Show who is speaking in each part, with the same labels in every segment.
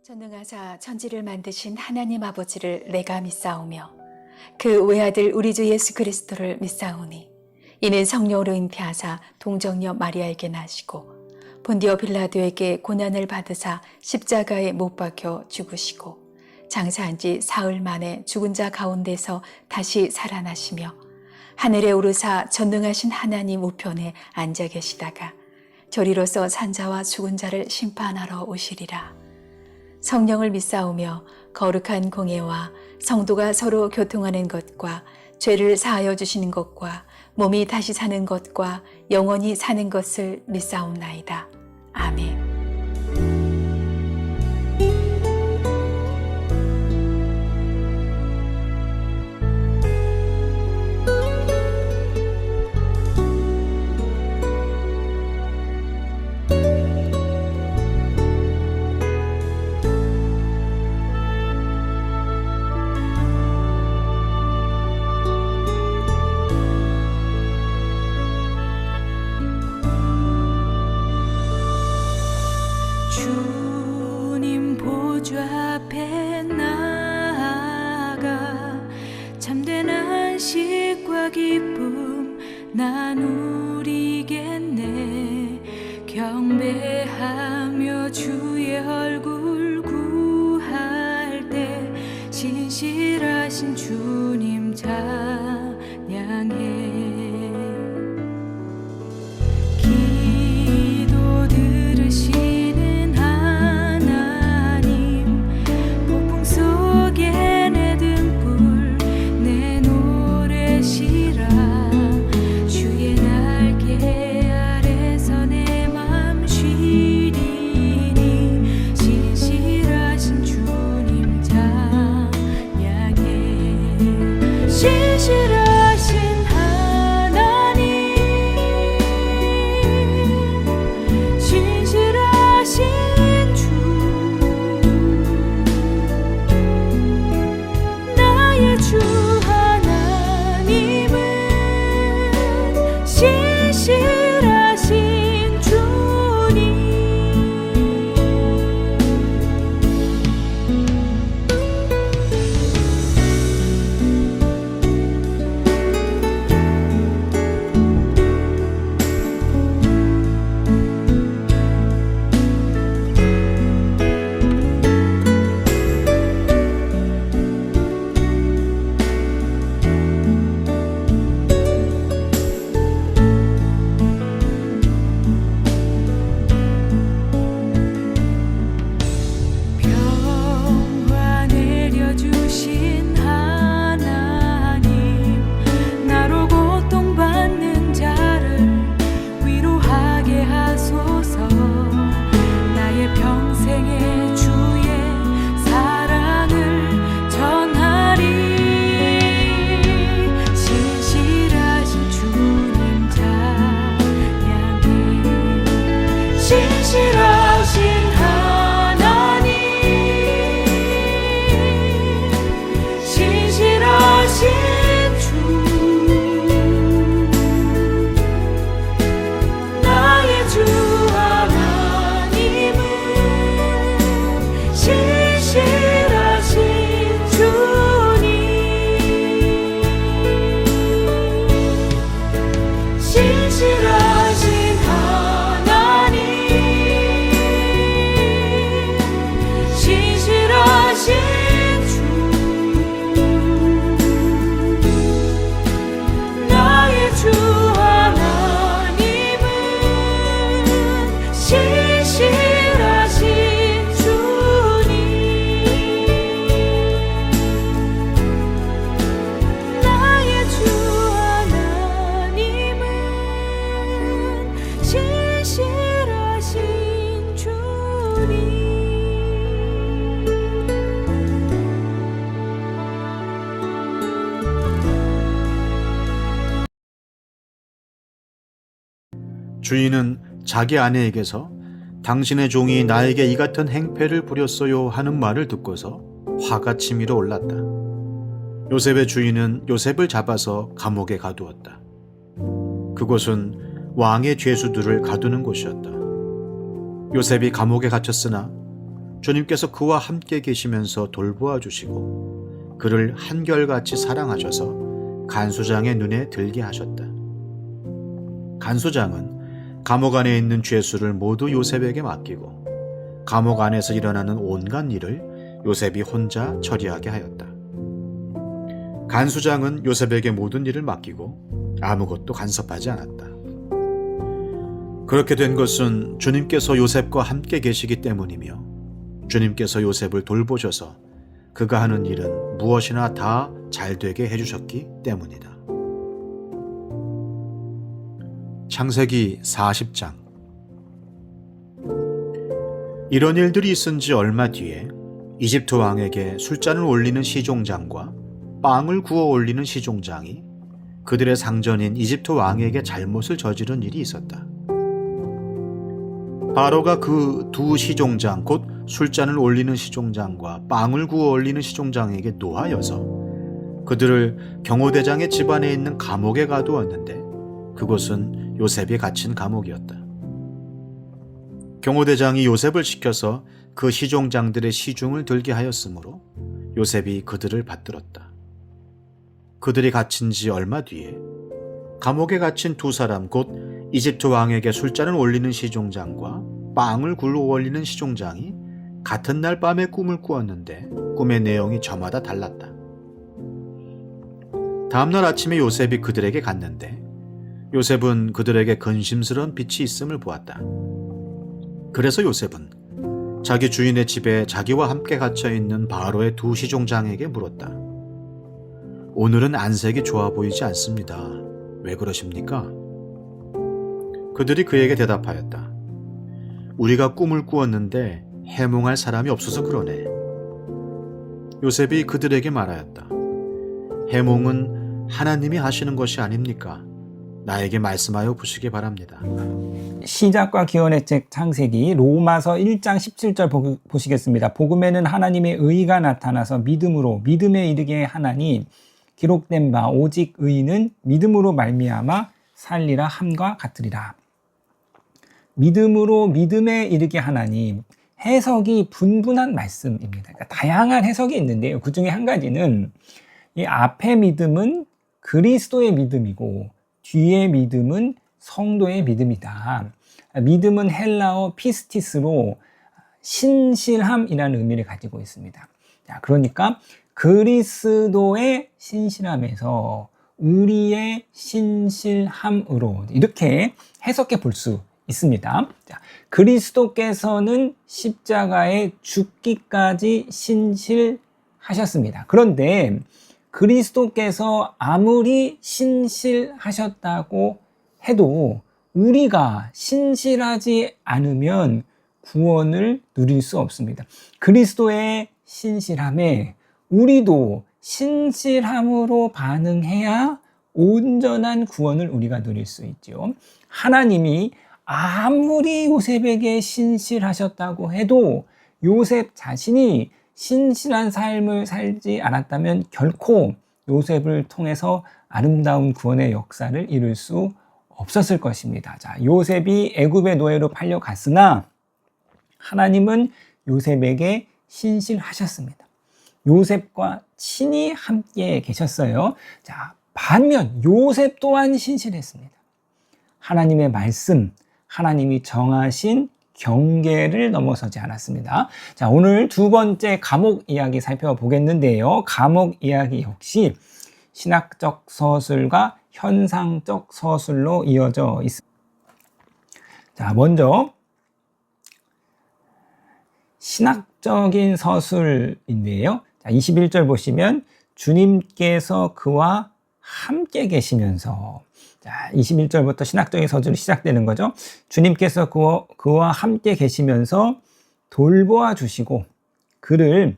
Speaker 1: 전능하사 천지를 만드신 하나님 아버지를 내가 믿사오며 그 외아들 우리 주 예수 그리스도를 믿사오니 이는 성령으로 잉태하사 동정녀 마리아에게 나시고 본디오 빌라도에게 고난을 받으사 십자가에 못 박혀 죽으시고 장사한 지 사흘 만에 죽은 자 가운데서 다시 살아나시며 하늘에 오르사 전능하신 하나님 우편에 앉아 계시다가 저리로서 산자와 죽은 자를 심판하러 오시리라. 성령을 믿사오며 거룩한 공예와 성도가 서로 교통하는 것과 죄를 사하여 주시는 것과 몸이 다시 사는 것과 영원히 사는 것을 믿사옵나이다. 아멘.
Speaker 2: 주님 보좌 앞에 나아가 참된 안식과 기쁨 나누리겠네. 경배하며 주의 얼굴 구할 때 신실하신 주님 찬양해. 기도 들으시는 하나님, 폭풍 속에 내 등불 내 노래시라. 주의 날개 아래서 내 맘 쉬리니 신실하신 주님 찬양해. 신실하신 하나님, 신실하신 주, 나의 주 하나님은 신실하신 주님. 평화 내려주신 하나님, 나로 고통받는 자를 위로하게 하소서. 나의 평생의 주의 사랑을 전하리. 신실하신 주님 찬양해. 신실하신 하나님, 신실하신 주, 나의 주 하나님은 신실하신 주님. 신실하신 하나님, 신실하신 주, 나의 주 하나님은 신실하신 주님. 나의 주 하나님은 신실하신 주님.
Speaker 3: 주인은 자기 아내에게서 당신의 종이 나에게 이 같은 행패를 부렸어요 하는 말을 듣고서 화가 치밀어 올랐다. 요셉의 주인은 요셉을 잡아서 감옥에 가두었다. 그곳은 왕의 죄수들을 가두는 곳이었다. 요셉이 감옥에 갇혔으나 주님께서 그와 함께 계시면서 돌보아 주시고 그를 한결같이 사랑하셔서 간수장의 눈에 들게 하셨다. 간수장은 감옥 안에 있는 죄수를 모두 요셉에게 맡기고 감옥 안에서 일어나는 온갖 일을 요셉이 혼자 처리하게 하였다. 간수장은 요셉에게 모든 일을 맡기고 아무것도 간섭하지 않았다. 그렇게 된 것은 주님께서 요셉과 함께 계시기 때문이며 주님께서 요셉을 돌보셔서 그가 하는 일은 무엇이나 다 잘되게 해주셨기 때문이다. 창세기 40장. 이런 일들이 있은 지 얼마 뒤에 이집트 왕에게 술잔을 올리는 시종장과 빵을 구워 올리는 시종장이 그들의 상전인 이집트 왕에게 잘못을 저지른 일이 있었다. 바로가 그 두 시종장 곧 술잔을 올리는 시종장과 빵을 구워 올리는 시종장에게 노하여서 그들을 경호대장의 집안에 있는 감옥에 가두었는데 그곳은 요셉이 갇힌 감옥이었다. 경호대장이 요셉을 시켜서 그 시종장들의 시중을 들게 하였으므로 요셉이 그들을 받들었다. 그들이 갇힌 지 얼마 뒤에 감옥에 갇힌 두 사람 곧 이집트 왕에게 술잔을 올리는 시종장과 빵을 굴러 올리는 시종장이 같은 날 밤에 꿈을 꾸었는데 꿈의 내용이 저마다 달랐다. 다음날 아침에 요셉이 그들에게 갔는데 요셉은 그들에게 근심스러운 빛이 있음을 보았다. 그래서 요셉은 자기 주인의 집에 자기와 함께 갇혀있는 바로의 두 시종장에게 물었다. 오늘은 안색이 좋아 보이지 않습니다. 왜 그러십니까? 그들이 그에게 대답하였다. 우리가 꿈을 꾸었는데 해몽할 사람이 없어서 그러네. 요셉이 그들에게 말하였다. 해몽은 하나님이 하시는 것이 아닙니까? 나에게 말씀하여 보시기 바랍니다.
Speaker 4: 시작과 기원의 책 창세기 로마서 1장 17절 보시겠습니다. 복음에는 하나님의 의가 나타나서 믿음에 이르게 하나니 기록된 바 오직 의인은 믿음으로 말미암아 살리라 함과 같으리라. 믿음으로 믿음에 이르게 하나니 해석이 분분한 말씀입니다. 그러니까 다양한 해석이 있는데요. 그 중에 한 가지는 이 앞의 믿음은 그리스도의 믿음이고 뒤의 믿음은 성도의 믿음이다. 믿음은 헬라어 피스티스로 신실함이라는 의미를 가지고 있습니다. 자, 그러니까 그리스도의 신실함에서 우리의 신실함으로 이렇게 해석해 볼 수 있습니다. 자, 그리스도께서는 십자가에 죽기까지 신실하셨습니다. 그런데 그리스도께서 아무리 신실하셨다고 해도 우리가 신실하지 않으면 구원을 누릴 수 없습니다. 그리스도의 신실함에 우리도 신실함으로 반응해야 온전한 구원을 우리가 누릴 수 있죠. 하나님이 아무리 요셉에게 신실하셨다고 해도 요셉 자신이 신실한 삶을 살지 않았다면 결코 요셉을 통해서 아름다운 구원의 역사를 이룰 수 없었을 것입니다. 자, 요셉이 애굽의 노예로 팔려갔으나 하나님은 요셉에게 신실하셨습니다. 요셉과 친히 함께 계셨어요. 자, 반면 요셉 또한 신실했습니다. 하나님의 말씀, 하나님이 정하신 경계를 넘어서지 않았습니다. 자, 오늘 두 번째 감옥 이야기 살펴보겠는데요. 감옥 이야기 역시 신학적 서술과 현상적 서술로 이어져 있습니다. 자, 먼저 신학적인 서술인데요. 자, 21절 보시면 주님께서 그와 함께 계시면서, 자, 21절부터 신학적인 서술이 시작되는 거죠. 주님께서 그와 함께 계시면서 돌보아 주시고 그를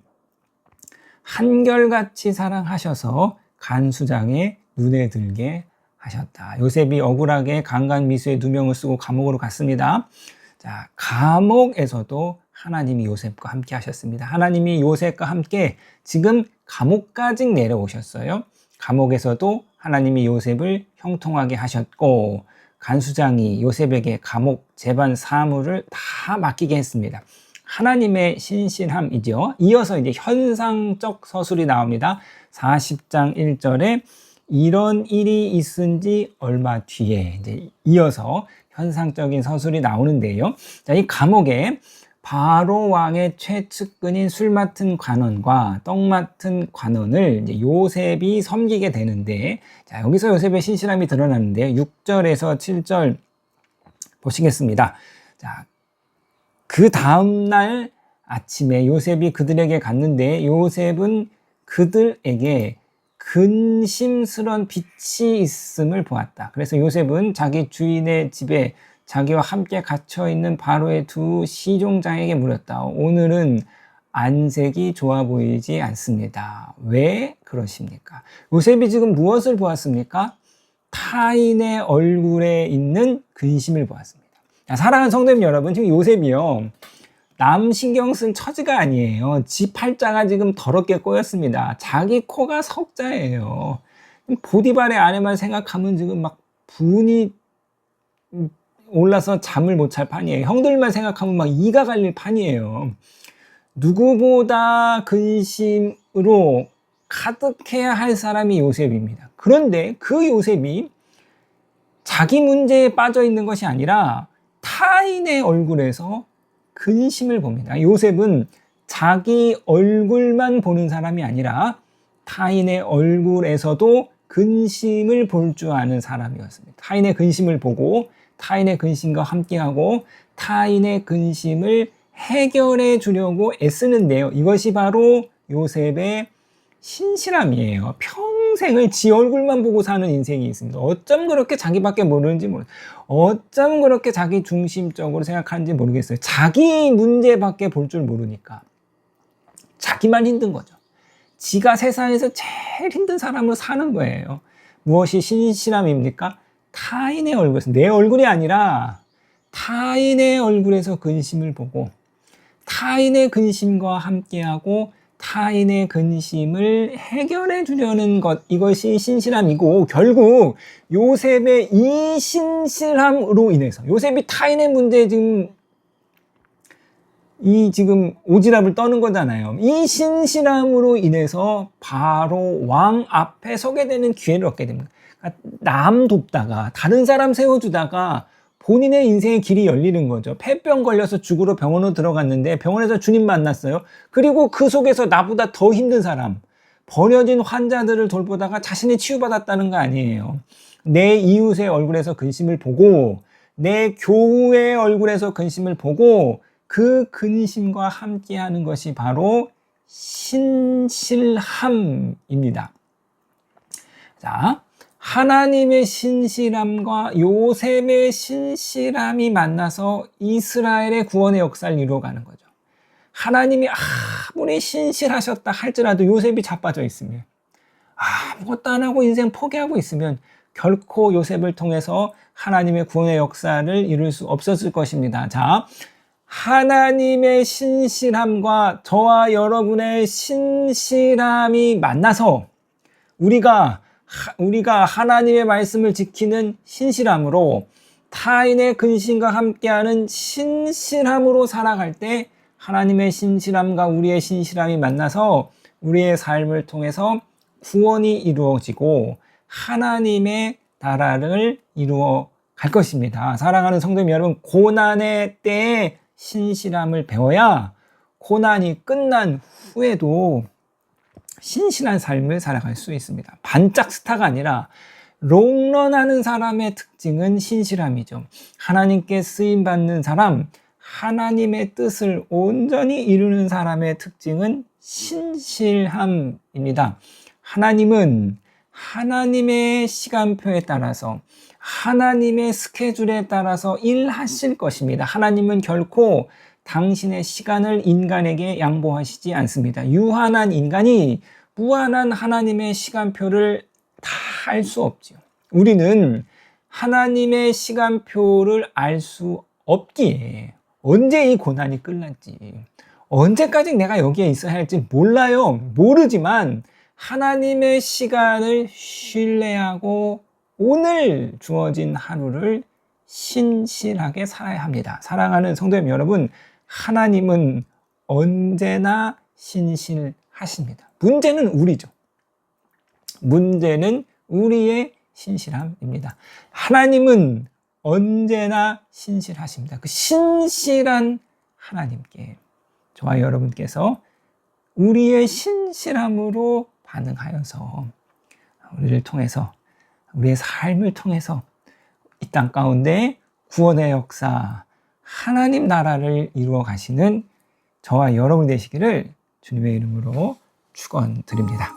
Speaker 4: 한결같이 사랑하셔서 간수장의 눈에 들게 하셨다. 요셉이 억울하게 강간미수의 누명을 쓰고 감옥으로 갔습니다. 자, 감옥에서도 하나님이 요셉과 함께 하셨습니다. 하나님이 요셉과 함께 지금 감옥까지 내려오셨어요. 감옥에서도 하나님이 요셉을 형통하게 하셨고 간수장이 요셉에게 감옥 재반 사무를 다 맡기게 했습니다. 하나님의 신실함이죠. 이어서 이제 현상적 서술이 나옵니다. 40장 1절에 이런 일이 있은 지 얼마 뒤에 이제 이어서 현상적인 서술이 나오는데요. 자, 이 감옥에 바로 왕의 최측근인 술 맡은 관원과 떡 맡은 관원을 이제 요셉이 섬기게 되는데, 자, 여기서 요셉의 신실함이 드러나는데요. 6절에서 7절 보시겠습니다. 자, 그 다음날 아침에 요셉이 그들에게 갔는데 요셉은 그들에게 근심스러운 빛이 있음을 보았다. 그래서 요셉은 자기 주인의 집에 자기와 함께 갇혀있는 바로의 두 시종장에게 물었다. 오늘은 안색이 좋아 보이지 않습니다. 왜 그러십니까? 요셉이 지금 무엇을 보았습니까? 타인의 얼굴에 있는 근심을 보았습니다. 사랑하는 성도님 여러분, 지금 요셉이요, 남 신경 쓴 처지가 아니에요. 지 팔자가 지금 더럽게 꼬였습니다. 자기 코가 석자예요. 보디발의 아내만 생각하면 지금 막 분이 올라서 잠을 못 잘 판이에요. 형들만 생각하면 막 이가 갈릴 판이에요. 누구보다 근심으로 가득해야 할 사람이 요셉입니다. 그런데 그 요셉이 자기 문제에 빠져 있는 것이 아니라 타인의 얼굴에서 근심을 봅니다. 요셉은 자기 얼굴만 보는 사람이 아니라 타인의 얼굴에서도 근심을 볼 줄 아는 사람이었습니다. 타인의 근심을 보고 타인의 근심과 함께하고 타인의 근심을 해결해 주려고 애쓰는데요. 이것이 바로 요셉의 신실함이에요. 평생을 지 얼굴만 보고 사는 인생이 있습니다. 어쩜 그렇게 자기밖에 모르는지 모르겠어요. 어쩜 그렇게 자기 중심적으로 생각하는지 모르겠어요. 자기 문제밖에 볼 줄 모르니까 자기만 힘든 거죠. 지가 세상에서 제일 힘든 사람으로 사는 거예요. 무엇이 신실함입니까? 타인의 얼굴에서, 내 얼굴이 아니라 타인의 얼굴에서 근심을 보고 타인의 근심과 함께하고 타인의 근심을 해결해 주려는 것, 이것이 신실함이고, 결국 요셉의 이 신실함으로 인해서 요셉이 타인의 문제에 지금 오지랖을 떠는 거잖아요. 이 신실함으로 인해서 바로 왕 앞에 서게 되는 기회를 얻게 됩니다. 그러니까 남 돕다가 다른 사람 세워주다가 본인의 인생의 길이 열리는 거죠. 폐병 걸려서 죽으러 병원으로 들어갔는데 병원에서 주님 만났어요. 그리고 그 속에서 나보다 더 힘든 사람, 버려진 환자들을 돌보다가 자신이 치유받았다는 거 아니에요. 내 이웃의 얼굴에서 근심을 보고 내 교우의 얼굴에서 근심을 보고 그 근심과 함께하는 것이 바로 신실함입니다. 자, 하나님의 신실함과 요셉의 신실함이 만나서 이스라엘의 구원의 역사를 이루어가는 거죠. 하나님이 아무리 신실하셨다 할지라도 요셉이 자빠져 있으면, 아무것도 안 하고 인생 포기하고 있으면 결코 요셉을 통해서 하나님의 구원의 역사를 이룰 수 없었을 것입니다. 자, 하나님의 신실함과 저와 여러분의 신실함이 만나서 우리가 하나님의 말씀을 지키는 신실함으로 타인의 근심과 함께하는 신실함으로 살아갈 때 하나님의 신실함과 우리의 신실함이 만나서 우리의 삶을 통해서 구원이 이루어지고 하나님의 나라를 이루어 갈 것입니다. 사랑하는 성도님 여러분, 고난의 때에 신실함을 배워야 고난이 끝난 후에도 신실한 삶을 살아갈 수 있습니다. 반짝 스타가 아니라 롱런하는 사람의 특징은 신실함이죠. 하나님께 쓰임받는 사람, 하나님의 뜻을 온전히 이루는 사람의 특징은 신실함입니다. 하나님은 하나님의 시간표에 따라서 하나님의 스케줄에 따라서 일하실 것입니다. 하나님은 결코 당신의 시간을 인간에게 양보하시지 않습니다. 유한한 인간이 무한한 하나님의 시간표를 다 알 수 없지요. 우리는 하나님의 시간표를 알 수 없기에 언제 이 고난이 끝날지, 언제까지 내가 여기에 있어야 할지 몰라요. 모르지만 하나님의 시간을 신뢰하고 오늘 주어진 하루를 신실하게 살아야 합니다. 사랑하는 성도님 여러분, 하나님은 언제나 신실하십니다. 문제는 우리죠. 문제는 우리의 신실함입니다. 하나님은 언제나 신실하십니다. 그 신실한 하나님께 저와 여러분께서 우리의 신실함으로 반응하여서 우리를 통해서, 우리의 삶을 통해서 이 땅 가운데 구원의 역사, 하나님 나라를 이루어 가시는 저와 여러분 되시기를 주님의 이름으로 축원드립니다.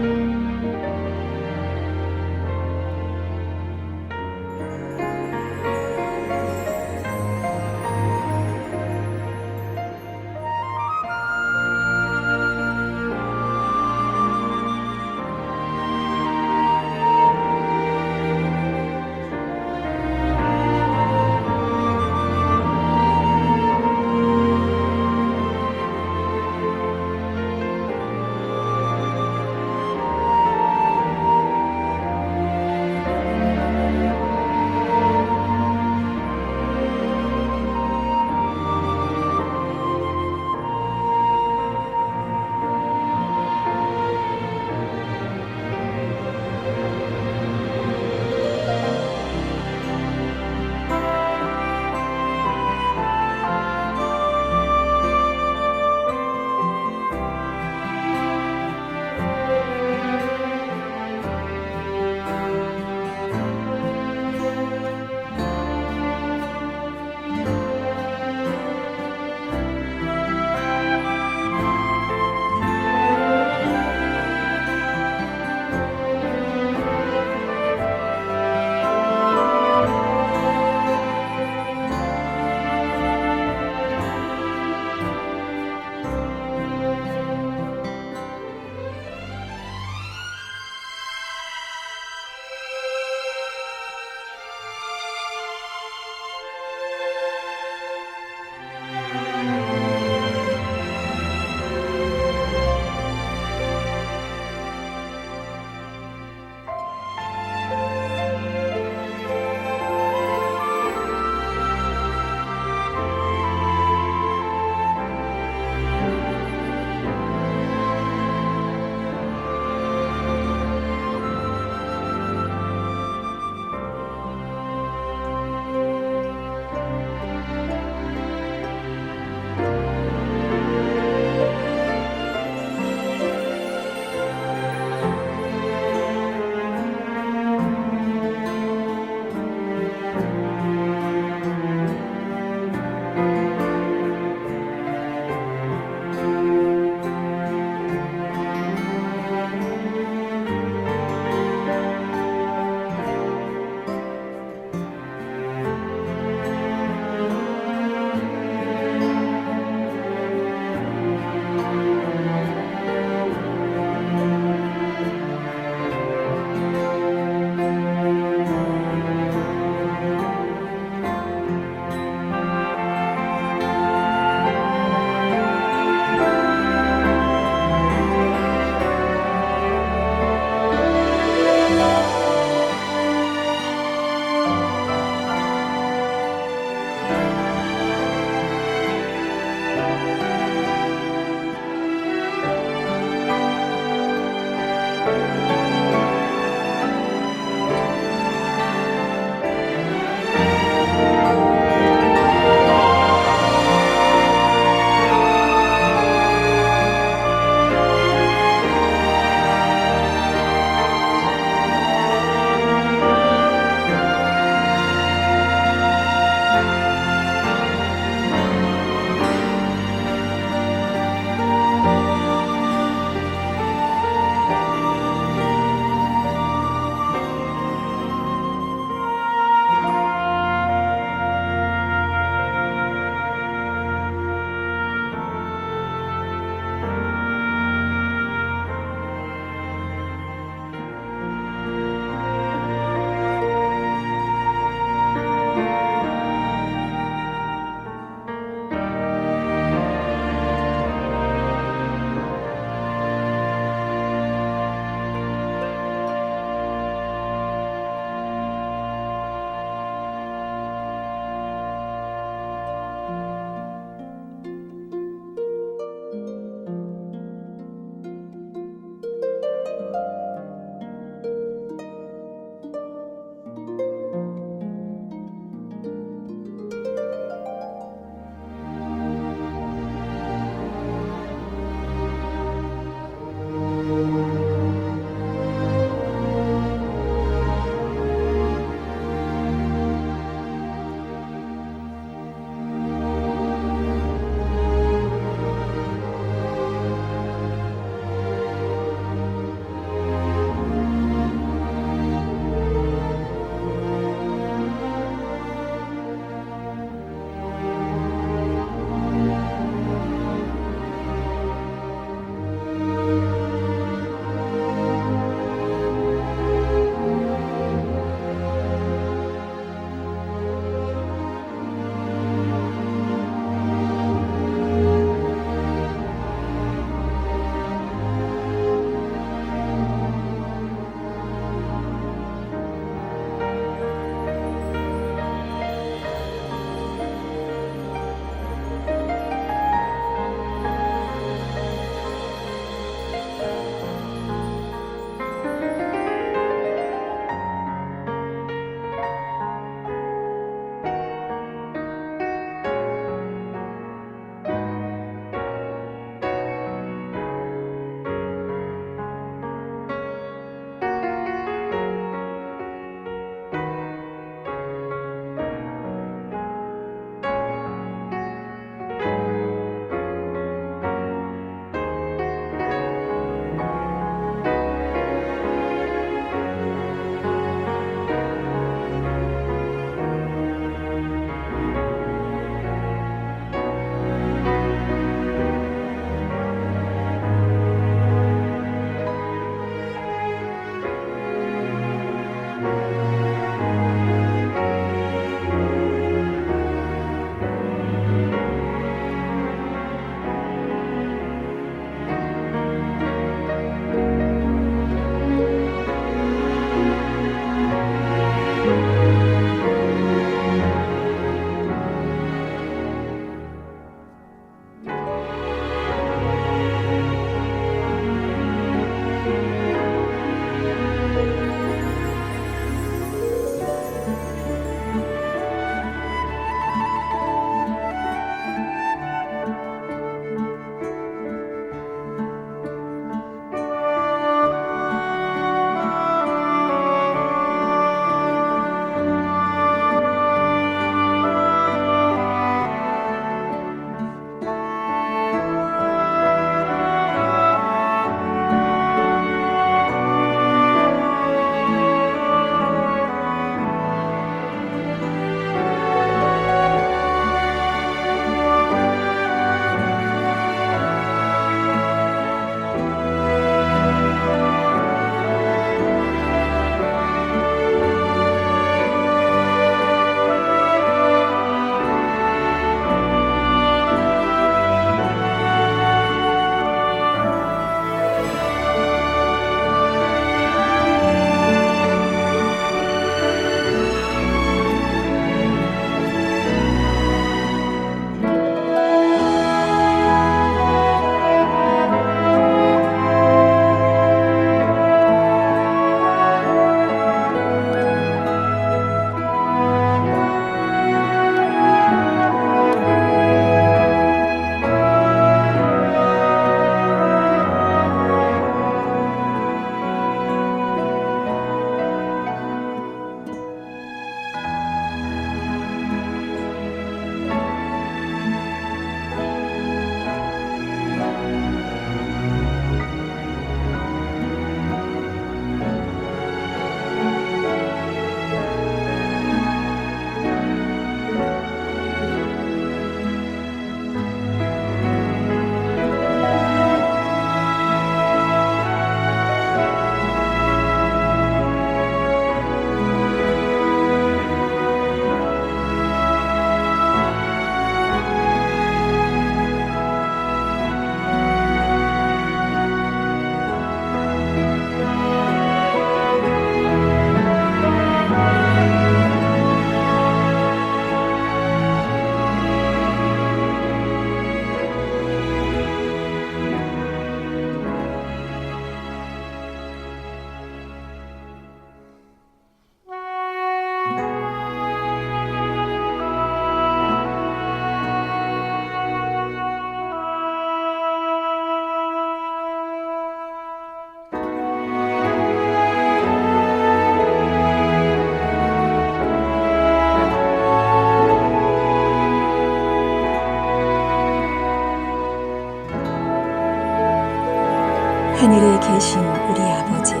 Speaker 1: 하늘에 계신 우리 아버지여,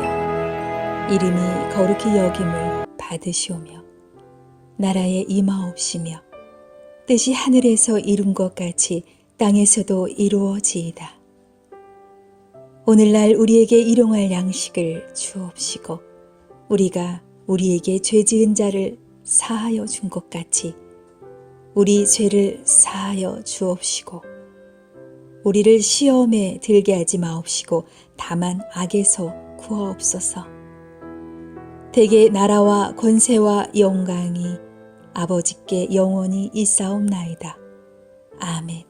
Speaker 1: 이름이 거룩히 여김을 받으시오며 나라에 임하옵시며 뜻이 하늘에서 이룬 것 같이 땅에서도 이루어지이다. 오늘날 우리에게 일용할 양식을 주옵시고 우리가 우리에게 죄 지은 자를 사하여 준 것 같이 우리 죄를 사하여 주옵시고 우리를 시험에 들게 하지 마옵시고 다만 악에서 구하옵소서. 대개 나라와 권세와 영광이 아버지께 영원히 있사옵나이다. 아멘.